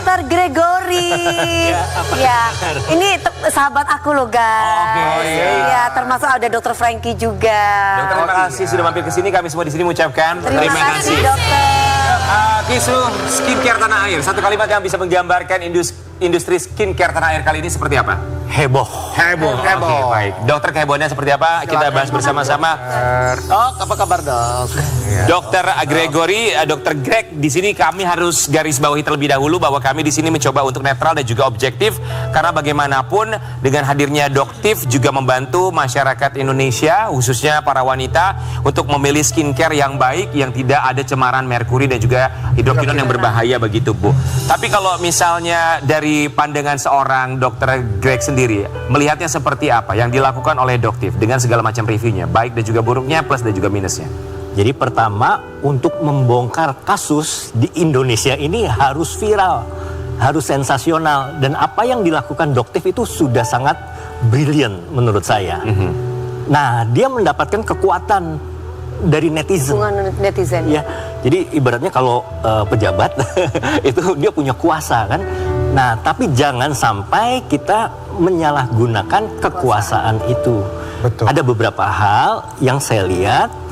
Dokter Gregory. Ya, ini sahabat aku loh guys. Ya, termasuk ada Dokter Frankie juga. Dokter, terima kasih sudah mampir ke sini. Kami semua di sini mengucapkan Terima kasih dokter. Kisruh skincare tanah air. Satu kalimat yang bisa menggambarkan industri skincare tanah air kali ini seperti apa? Heboh. Oke, baik. Dokter, kehebohannya seperti apa? Kita bahas bersama-sama. Dok, apa kabar dok? Dokter Gregory, Dokter Greg, di sini kami harus garis bawahi terlebih dahulu bahwa kami di sini mencoba untuk netral dan juga objektif karena bagaimanapun dengan hadirnya Doktif juga membantu masyarakat Indonesia khususnya para wanita untuk memilih skincare yang baik yang tidak ada cemaran merkuri dan juga hidrokinon yang berbahaya begitu Bu. Tapi kalau misalnya dari pandangan seorang Dokter Greg sendiri melihatnya seperti apa yang dilakukan oleh Doktif dengan segala macam reviewnya baik dan juga buruknya plus dan juga minusnya. Jadi pertama untuk membongkar kasus di Indonesia ini harus viral, harus sensasional dan apa yang dilakukan Doktif itu sudah sangat brilliant menurut saya. Nah dia mendapatkan kekuatan dari netizen. Netizen. Ya, jadi ibaratnya kalau pejabat itu dia punya kuasa kan. Nah tapi jangan sampai kita menyalahgunakan kekuasaan itu. Betul. Ada beberapa hal yang saya lihat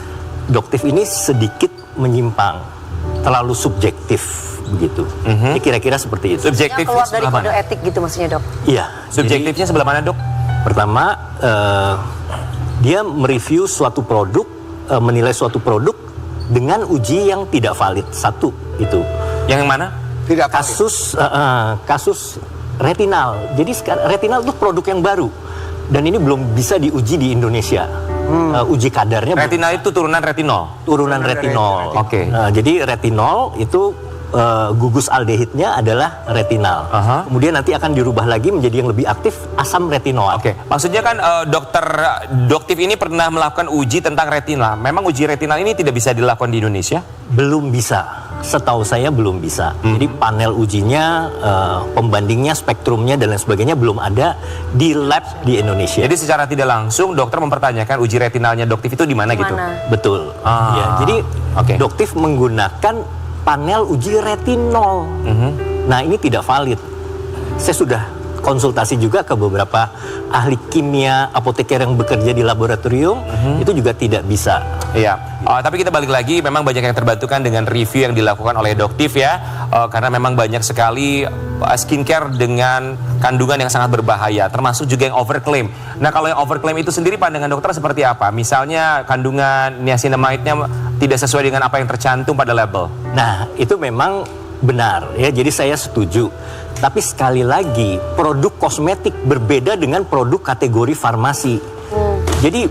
Doktif ini sedikit menyimpang, terlalu subjektif begitu. Ini kira-kira seperti itu. Subjektifnya Keluar dari sebelah kode mana? etik gitu maksudnya dok. Iya. Subjektifnya sebelah mana Dok? Pertama, dia mereview suatu produk, menilai suatu produk dengan uji yang tidak valid. Satu itu. Yang mana? Tidak Kasus retinal. Jadi sekarang retinal itu produk yang baru dan ini belum bisa diuji di Indonesia. Uji kadarnya Retinal itu turunan retinol. turunan retinol. Oke. Jadi retinol itu gugus aldehidnya adalah retinal. Kemudian nanti akan dirubah lagi menjadi yang lebih aktif asam retinol. Oke, maksudnya kan Dokter Doktif ini pernah melakukan uji tentang retinal. Memang uji retinal ini tidak bisa dilakukan di Indonesia? Belum bisa. Setahu saya belum bisa. Jadi panel ujinya, pembandingnya, spektrumnya dan lain sebagainya belum ada di lab di Indonesia. Jadi secara tidak langsung dokter mempertanyakan uji retinalnya Doktif itu di mana gitu? Betul. Ya, jadi Doktif menggunakan panel uji retinol. Nah ini tidak valid. Saya sudah konsultasi juga ke beberapa ahli kimia, apoteker yang bekerja di laboratorium, itu juga tidak bisa. Iya, tapi kita balik lagi, memang banyak yang terbantukan dengan review yang dilakukan oleh Doktif ya, karena memang banyak sekali skincare dengan kandungan yang sangat berbahaya, termasuk juga yang overclaim. Nah kalau yang overclaim itu sendiri pandangan dokter seperti apa? Misalnya kandungan niacinamide-nya tidak sesuai dengan apa yang tercantum pada label. Nah itu memang benar ya, jadi saya setuju. Tapi sekali lagi, produk kosmetik berbeda dengan produk kategori farmasi. Jadi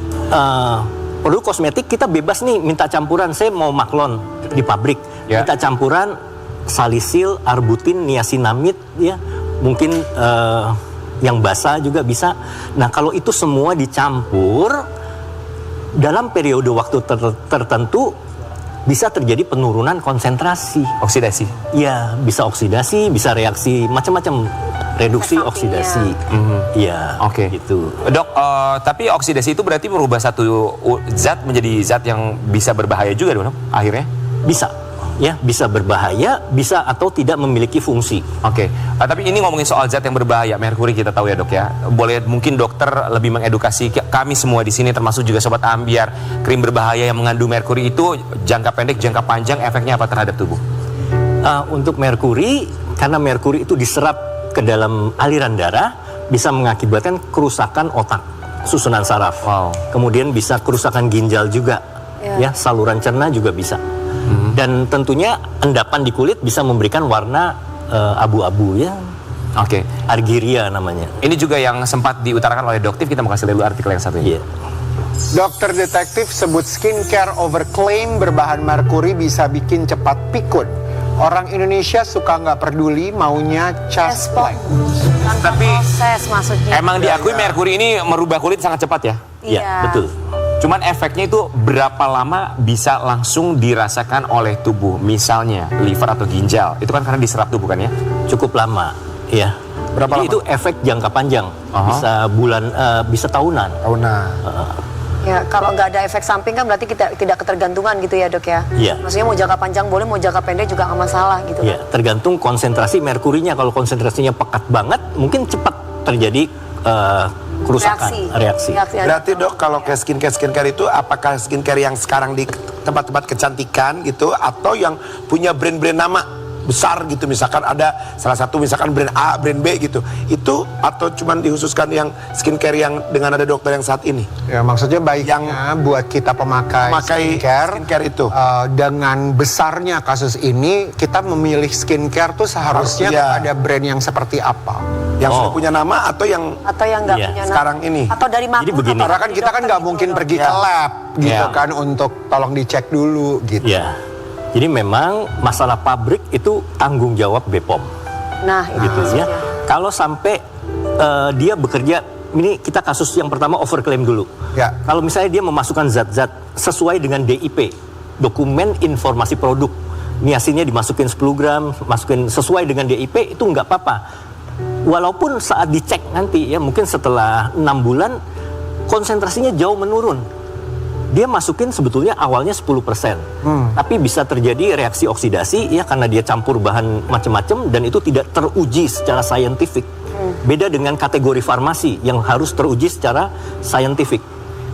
produk kosmetik kita bebas nih minta campuran. Saya mau maklon di pabrik, minta campuran salisil, arbutin, niacinamide, ya mungkin yang basah juga bisa. Nah kalau itu semua dicampur dalam periode waktu tertentu bisa terjadi penurunan konsentrasi. Oksidasi? Iya, bisa oksidasi, bisa reaksi macam-macam, reduksi oksidasi. Iya, Oke. gitu. Dok, tapi oksidasi itu berarti merubah satu zat menjadi zat yang bisa berbahaya juga dong, akhirnya? Bisa, ya, bisa berbahaya, bisa atau tidak memiliki fungsi. Oke, tapi ini ngomongin soal zat yang berbahaya, merkuri kita tahu ya dok ya. Boleh mungkin dokter lebih mengedukasi kami semua di sini, termasuk juga sobat ambiar, krim berbahaya yang mengandung merkuri itu jangka pendek, jangka panjang efeknya apa terhadap tubuh? Untuk merkuri, karena merkuri itu diserap ke dalam aliran darah, bisa mengakibatkan kerusakan otak, susunan saraf. Kemudian bisa kerusakan ginjal juga, ya, saluran cerna juga bisa. Dan tentunya endapan di kulit bisa memberikan warna abu-abu ya. Oke. Argyria namanya. Ini juga yang sempat diutarakan oleh Doktif, kita mau kasih dulu artikel yang satu ini. Dokter detektif sebut skincare overclaim berbahan merkuri bisa bikin cepat pikun. Orang Indonesia suka nggak peduli, maunya casplek. Tapi proses maksudnya. emang diakui merkuri ini merubah kulit sangat cepat ya? Iya, betul. Cuman efeknya itu berapa lama bisa langsung dirasakan oleh tubuh? Misalnya liver atau ginjal, itu kan karena diserap tubuh kan ya? Cukup lama, ya. Berapa Jadi lama? itu efek jangka panjang, bisa bulan, bisa tahunan. Ya, kalau nggak ada efek samping kan berarti kita tidak ketergantungan gitu ya dok ya? Iya. Maksudnya mau jangka panjang boleh, mau jangka pendek juga nggak masalah gitu. Ya, tergantung konsentrasi merkurinya. Kalau konsentrasinya pekat banget, mungkin cepat terjadi kerusakan, reaksi. Berarti dok, kalau kayak skincare itu apakah skincare yang sekarang di tempat-tempat kecantikan gitu, atau yang punya brand-brand nama besar gitu, misalkan ada salah satu misalkan brand A, brand B gitu, itu atau cuman dikhususkan yang skincare yang dengan ada dokter yang saat ini? Ya, maksudnya baiknya buat kita pemakai skincare itu. Dengan besarnya kasus ini, kita memilih skincare tuh seharusnya kepada brand yang seperti apa? Yang sudah punya nama atau yang nggak punya nama sekarang ini? atau dari Jadi makhluk begini. Karena kan kita kan nggak mungkin pergi ke lab gitu kan untuk tolong dicek dulu gitu. Ya. Jadi memang masalah pabrik itu tanggung jawab BPOM. Nah, Gitu ya. Kalau sampai dia bekerja, ini kita kasus yang pertama overclaim dulu. Ya. Kalau misalnya dia memasukkan zat-zat sesuai dengan DIP, dokumen informasi produk, niasinnya dimasukin 10 gram, masukin sesuai dengan DIP, itu nggak apa-apa. Walaupun saat dicek nanti ya, mungkin setelah 6 bulan konsentrasinya jauh menurun. Dia masukin sebetulnya awalnya 10%. Tapi bisa terjadi reaksi oksidasi ya karena dia campur bahan macam-macam dan itu tidak teruji secara saintifik. Beda dengan kategori farmasi yang harus teruji secara saintifik.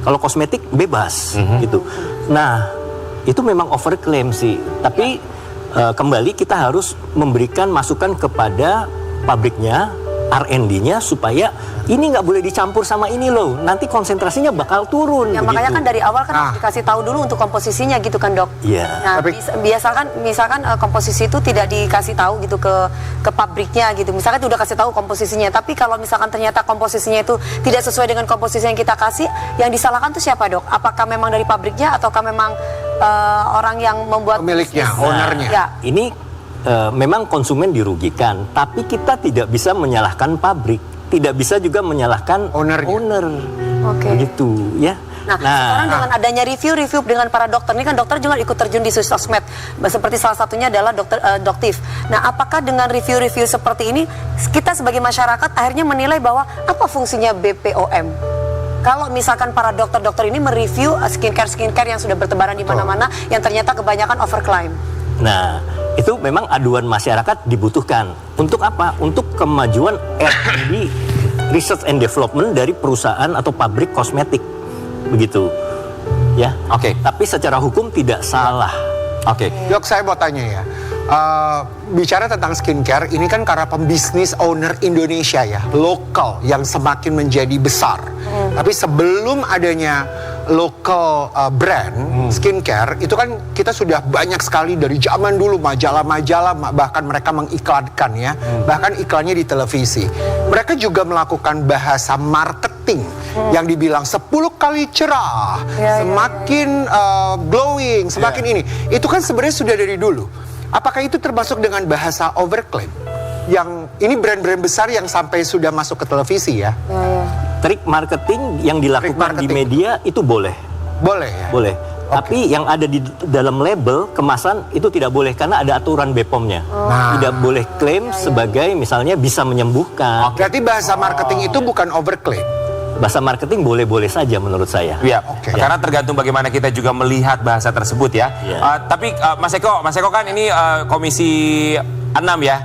Kalau kosmetik bebas gitu. Nah, itu memang overclaim sih. Tapi kembali kita harus memberikan masukan kepada pabriknya, R&D-nya supaya ini nggak boleh dicampur sama ini loh. Nanti konsentrasinya bakal turun. Ya, makanya kan dari awal kan harus dikasih tahu dulu untuk komposisinya gitu kan dok. Iya. Nah, misalkan komposisi itu tidak dikasih tahu gitu ke pabriknya gitu. Misalkan udah kasih tahu komposisinya, tapi kalau misalkan ternyata komposisinya itu tidak sesuai dengan komposisi yang kita kasih, yang disalahkan tuh siapa dok? Apakah memang dari pabriknya ataukah memang orang yang membuat Pemiliknya, bisnis? ownernya. Ya. Ini memang konsumen dirugikan, tapi kita tidak bisa menyalahkan pabrik, tidak bisa juga menyalahkan owner. Oke. Gitu ya. Nah, sekarang dengan adanya review dengan para dokter, ini kan dokter juga ikut terjun di sosmed, seperti salah satunya adalah dokter Doktif. Nah, apakah dengan review seperti ini, kita sebagai masyarakat akhirnya menilai bahwa apa fungsinya BPOM? Kalau misalkan para dokter-dokter ini mereview skincare yang sudah bertebaran di mana-mana, yang ternyata kebanyakan overclaim. Nah, itu memang aduan masyarakat dibutuhkan. Untuk apa? Untuk kemajuan R&D, research and development dari perusahaan atau pabrik kosmetik. Begitu. Ya. Oke. Tapi secara hukum tidak salah. Oke. Dok, saya mau tanya ya. Bicara tentang skincare, ini kan karena pembisnis owner Indonesia ya, lokal yang semakin menjadi besar. Tapi sebelum adanya local brand skincare, itu kan kita sudah banyak sekali dari zaman dulu majalah-majalah, bahkan mereka mengiklankan ya, bahkan iklannya di televisi. Mereka juga melakukan bahasa marketing yang dibilang 10 kali cerah, semakin glowing, semakin ini. Itu kan sebenarnya sudah dari dulu. Apakah itu termasuk dengan bahasa overclaim? Yang ini brand-brand besar yang sampai sudah masuk ke televisi ya? Trik marketing yang dilakukan di media itu boleh. Boleh ya? Boleh. Tapi yang ada di dalam label kemasan itu tidak boleh karena ada aturan BPOM-nya. Tidak boleh klaim sebagai misalnya bisa menyembuhkan. Berarti bahasa marketing itu bukan overclaim? Bahasa marketing boleh-boleh saja menurut saya. Ya, karena tergantung bagaimana kita juga melihat bahasa tersebut ya. Tapi Mas Eko kan ini Komisi 6 ya,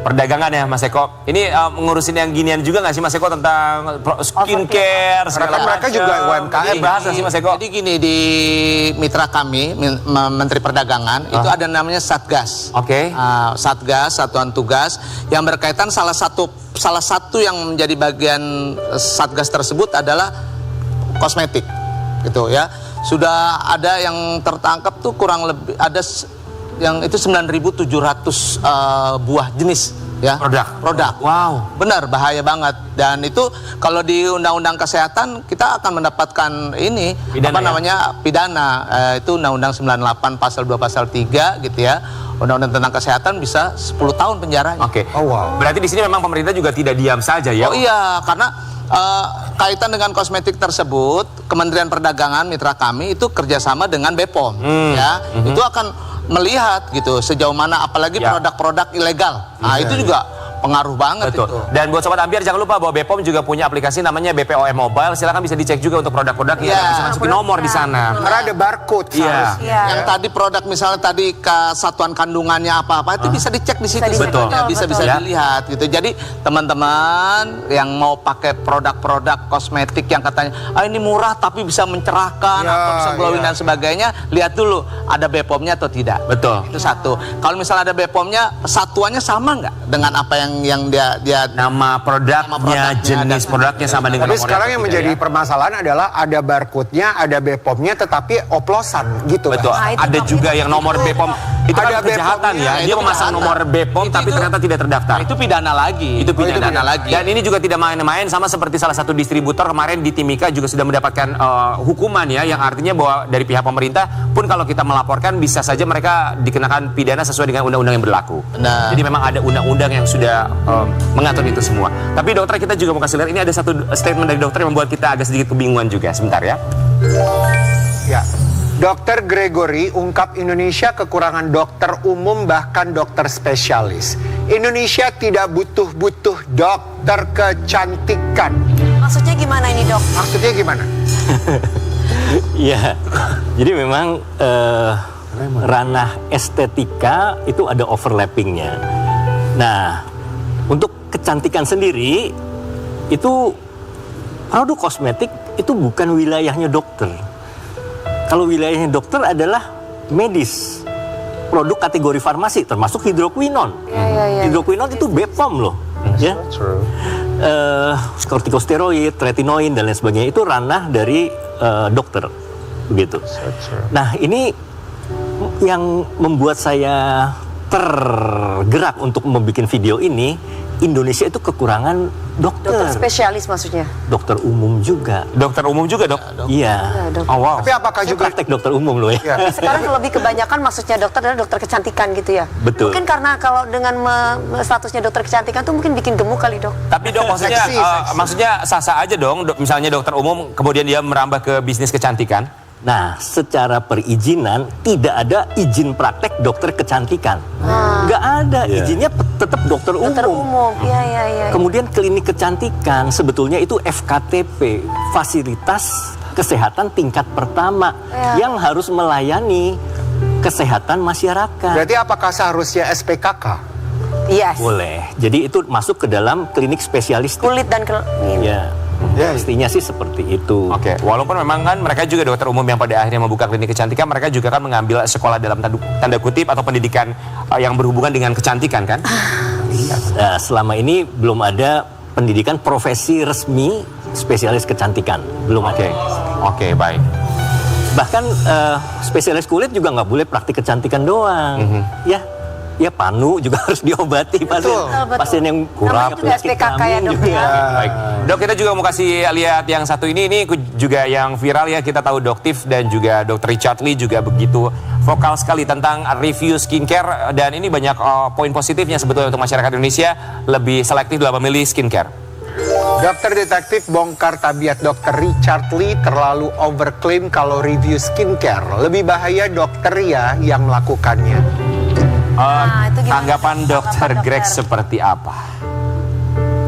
perdagangan ya Mas Eko. Ini ngurusin yang ginian juga nggak sih Mas Eko tentang skincare segala mereka juga UMKM. Bahas nggak sih Mas Eko? Jadi gini, di mitra kami, Menteri Perdagangan, itu ada namanya Satgas. Oke. Satgas, Satuan Tugas, yang berkaitan salah satu yang menjadi bagian Satgas tersebut adalah kosmetik, gitu ya. Sudah ada yang tertangkap tuh kurang lebih ada yang itu 9.700 buah jenis ya produk. Wow, benar bahaya banget. Dan itu kalau di Undang-Undang Kesehatan kita akan mendapatkan ini pidana, pidana. Itu Undang-Undang 98 pasal 2 pasal 3 gitu ya. Undang-undang tentang kesehatan bisa 10 tahun penjara. Oke. Oh wow. Berarti di sini memang pemerintah juga tidak diam saja ya? Oh iya, karena kaitan dengan kosmetik tersebut, Kementerian Perdagangan mitra kami itu kerjasama dengan BPOM, ya. Itu akan melihat gitu sejauh mana, apalagi produk-produk ilegal. Nah itu juga pengaruh banget Betul. itu. Dan buat sobat Ambiar jangan lupa bahwa BPOM juga punya aplikasi namanya BPOM Mobile. Silakan bisa dicek juga untuk produk-produknya. Iya. Bisa masukin nomor di sana. Karena ada barcode Iya. seharusnya. Iya. Yang tadi produk misalnya tadi satuan kandungannya apa-apa itu bisa dicek di situ. Bisa dicek, sebenarnya. betul, Bisa betul. dilihat gitu. Jadi teman-teman yang mau pakai produk-produk kosmetik yang katanya ini murah tapi bisa mencerahkan Ya, atau bisa glowing ya. dan sebagainya, lihat dulu ada BPOM-nya atau tidak. Betul. Itu satu. Kalau misalnya ada BPOM-nya, satuannya sama nggak dengan apa yang dia Nama produknya, jenis produknya sama dengan Tapi nomornya sekarang atau yang tidak, menjadi ya? permasalahan adalah ada barcode-nya, ada BPOM-nya, tetapi oplosan gitu. Betul. Nah, itu Ada dok, juga itu- yang nomor itu- BPOM itu kan Ada kejahatan BPOM-nya, ya. itu Dia memasang kejahatan. nomor BPOM tapi Itu- ternyata tidak terdaftar. itu pidana lagi. Itu itu pidana. pidana lagi. Dan ini juga tidak main-main, sama seperti salah satu distributor kemarin di Timika juga sudah mendapatkan hukuman ya, yang artinya bahwa dari pihak pemerintah pun kalau kita melaporkan bisa saja mereka dikenakan pidana sesuai dengan undang-undang yang berlaku. Benar. Jadi memang ada undang-undang yang sudah mengatur itu semua. Tapi dokter, kita juga mau kasih lihat, ini ada satu statement dari dokter yang membuat kita agak sedikit kebingungan juga. Sebentar ya. Ya. Dr. Gregory ungkap Indonesia kekurangan dokter umum bahkan dokter spesialis. Indonesia tidak butuh-butuh dokter kecantikan. Maksudnya gimana ini dok? Maksudnya gimana? Iya, jadi memang ranah estetika itu ada overlappingnya. Nah, untuk kecantikan sendiri itu produk kosmetik itu bukan wilayahnya dokter. Kalau wilayahnya dokter adalah medis, produk kategori farmasi termasuk hidroquinon. Iya. Hidroquinon itu BPOM loh, ya. Kortikosteroid, retinoin dan lain sebagainya itu ranah dari dokter, begitu. Nah, ini yang membuat saya tergerak untuk membuat video ini. Indonesia itu kekurangan dokter, Dokter spesialis maksudnya. dokter umum juga. Dokter umum juga, Dok? Iya. Ya, dok. Oh wow. Tapi apakah Saya juga praktek dokter umum loh ya. ya, Sekarang lebih kebanyakan maksudnya dokter adalah dokter kecantikan gitu ya. Betul. Mungkin karena kalau dengan statusnya dokter kecantikan tuh mungkin bikin gemuk kali dok. Tapi dok, maksudnya Seksi, seksi. maksudnya sah-sah aja dong, misalnya dokter umum kemudian dia merambah ke bisnis kecantikan. Nah, secara perizinan tidak ada izin praktek dokter kecantikan. Nggak ada, izinnya tetap dokter umum. Dokter umum. Iya. Kemudian klinik kecantikan sebetulnya itu FKTP, fasilitas kesehatan tingkat pertama Ya. yang harus melayani kesehatan masyarakat. berarti apakah seharusnya SPKK? Yes. Boleh. Jadi itu masuk ke dalam klinik spesialistik. Kulit dan Ya. Pastinya sih seperti itu. Oke, walaupun memang kan mereka juga dokter umum yang pada akhirnya membuka klinik kecantikan, mereka juga kan mengambil sekolah dalam tanda kutip atau pendidikan yang berhubungan dengan kecantikan kan? Nah, selama ini belum ada pendidikan profesi resmi spesialis kecantikan. Belum ada. Oke, baik. Bahkan spesialis kulit juga nggak boleh praktik kecantikan doang. Ya panu juga harus diobati pasien. Betul. Pasien yang Namanya juga penyakit SPKK ya, kambing dok, juga. ya. Baik. Dok, kita juga mau kasih lihat yang satu ini juga yang viral ya. Kita tahu Doktif dan juga Dr. Richard Lee juga begitu vokal sekali tentang review skincare, dan ini banyak poin positifnya sebetulnya untuk masyarakat Indonesia lebih selektif dalam memilih skincare. Dokter detektif bongkar tabiat Dr. Richard Lee terlalu overklaim kalau review skincare. Lebih bahaya dokter ya yang melakukannya. Nah, itu gimana? Tanggapan Dr. Dokter. Greg seperti apa?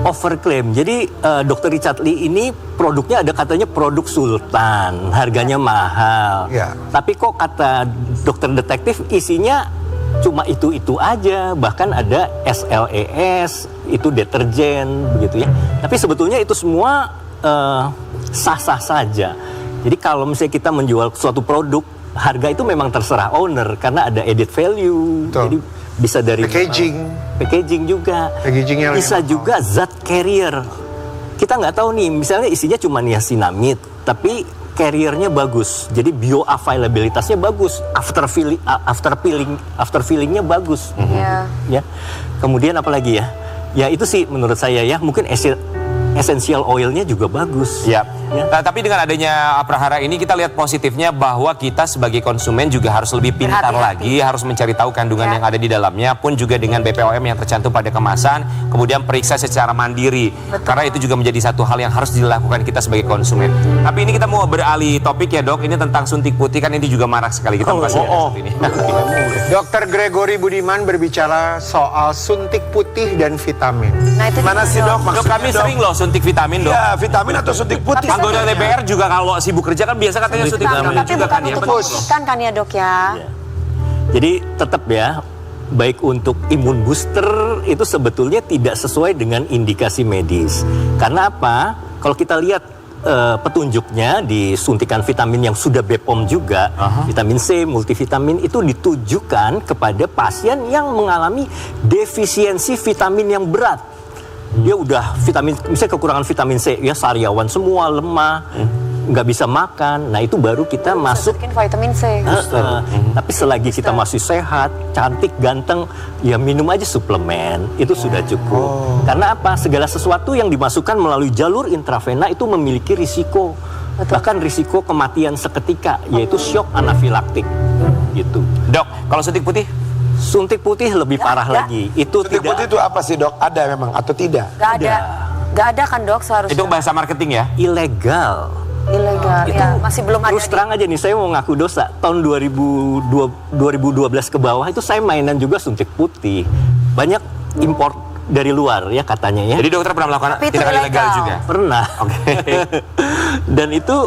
Overklaim. Jadi Dr. Richard Lee ini produknya ada katanya produk sultan, harganya mahal. Ya. Tapi kok kata dokter detektif isinya cuma itu-itu aja, bahkan ada SLES, itu deterjen begitu ya. Tapi sebetulnya itu semua sah-sah saja. Jadi kalau misalnya kita menjual suatu produk, harga itu memang terserah owner karena ada added value. Betul. Jadi bisa dari packaging juga. Packagingnya Bisa yang juga zat carrier. Kita nggak tahu nih, misalnya isinya cuma niacinamide, tapi carriernya bagus. Jadi bioavailabilitasnya bagus, after fillingnya bagus. Iya. Ya. Kemudian apa lagi ya? Ya itu sih menurut saya ya, mungkin essential oilnya juga bagus. Ya, Ya. Nah, tapi dengan adanya Prahara ini kita lihat positifnya bahwa kita sebagai konsumen juga harus lebih pintar Berhati-hati. lagi, harus mencari tahu kandungan Ya. yang ada di dalamnya, pun juga dengan BPOM yang tercantum pada kemasan, kemudian periksa secara mandiri. Karena itu juga menjadi satu hal yang harus dilakukan kita sebagai konsumen. Tapi ini kita mau beralih topik ya dok, ini tentang suntik putih kan ini juga marak sekali kita bahas ini. Dr. Gregory Budiman berbicara soal suntik putih dan vitamin. Nah, itu Mana sih dok? Dok, Maksudnya, kami sering loh suntik vitamin dok. Ya, vitamin atau suntik putih? Tapi Anggota DPR juga kalau sibuk kerja kan biasa katanya suntik vitamin tapi juga bukan kan ya. untuk betul. memutihkan kan ya dok ya. Jadi tetap ya, baik untuk imun booster itu sebetulnya tidak sesuai dengan indikasi medis. Karena apa? Kalau kita lihat petunjuknya di suntikan vitamin yang sudah BPOM juga, vitamin C, multivitamin itu ditujukan kepada pasien yang mengalami defisiensi vitamin yang berat. Dia udah vitamin, misalnya kekurangan vitamin C, ya sariawan semua, lemah, nggak bisa makan. Nah itu baru kita masuk. Masukin vitamin C. Tapi selagi kita masih sehat, cantik, ganteng, ya minum aja suplemen, itu sudah cukup. Karena apa? Segala sesuatu yang dimasukkan melalui jalur intravena itu memiliki risiko. Bahkan risiko kematian seketika, yaitu shock anafilaktik. Gitu. Dok, kalau suntik putih? Suntik putih lebih parah ada. lagi. Itu Suntik putih tidak itu apa sih dok? Ada memang atau tidak? Gak ada. Gak ada kan dok seharusnya. Itu bahasa marketing ya? ilegal. Ilegal. Itu Ya, masih belum ada. Terus terang aja nih, saya mau ngaku dosa. Tahun 2012 ke bawah itu saya mainan juga suntik putih. Banyak import dari luar ya katanya ya. Jadi dokter pernah melakukan Tapi itu tindakan ilegal ilegal. juga? Pernah. Oke. Dan itu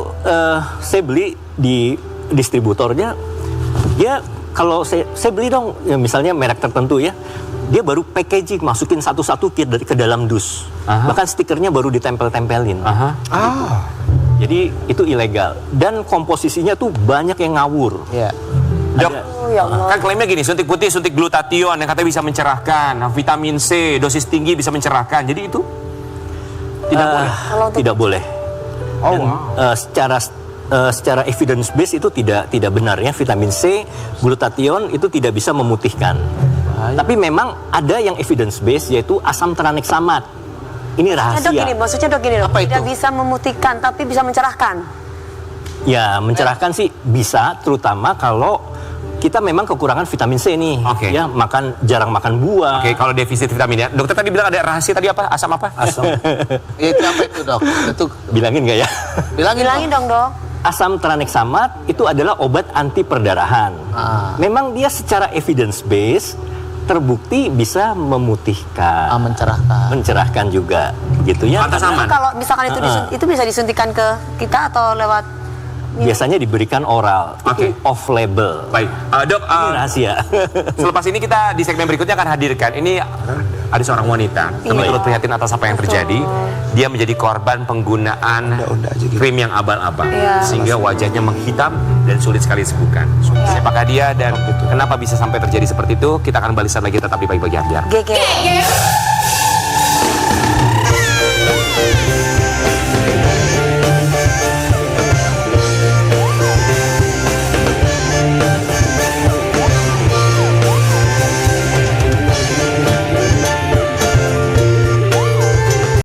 saya beli di distributornya. Dia kalau saya beli dong, ya misalnya merek tertentu ya. Dia baru packaging, masukin satu-satu ke dalam dus. Bahkan stikernya baru ditempel-tempelin. Jadi itu ilegal. Dan komposisinya tuh banyak yang ngawur. Iya. Dok, Oh, ya Allah. kan klaimnya gini, suntik putih, suntik glutathione yang katanya bisa mencerahkan, vitamin C, dosis tinggi bisa mencerahkan. Jadi itu tidak boleh. Kalau untuk Tidak boleh. Dan, secara evidence base itu tidak benar ya. Vitamin C, glutathione itu tidak bisa memutihkan. Tapi memang ada yang evidence base yaitu asam tranexamat. Ini Dok gini, rahasia. maksudnya dok gini dok. Apa Tidak itu? bisa memutihkan, tapi bisa mencerahkan. Ya, mencerahkan sih bisa, terutama kalau kita memang kekurangan vitamin C nih. Oke. Ya, jarang makan buah. Oke, kalau defisit vitamin ya. Dokter tadi bilang ada rahasia tadi apa? Asam apa? Asam. Ya, itu apa itu dok? Itu Bilangin nggak ya? Bilangin dong dok. Asam tranexamat itu adalah obat anti perdarahan. Memang dia secara evidence base terbukti bisa memutihkan, mencerahkan juga, gitu ya. Pantas Karena aman. Kalau misalkan itu bisa disuntikan ke kita atau lewat biasanya diberikan oral, Oke. itu off label. Baik, dok. Ini rahasia. Selepas ini kita di segmen berikutnya akan hadirkan. Ini ada seorang wanita. Kami turut prihatin atas apa yang terjadi. Dia menjadi korban penggunaan Unda-unda aja gitu. krim yang abal-abal, Iya. sehingga wajahnya menghitam dan sulit sekali disembuhkan. Siapakah dia dan kenapa bisa sampai terjadi seperti itu? Kita akan balikan lagi tetap di pagi-pagi Ambiar. GG.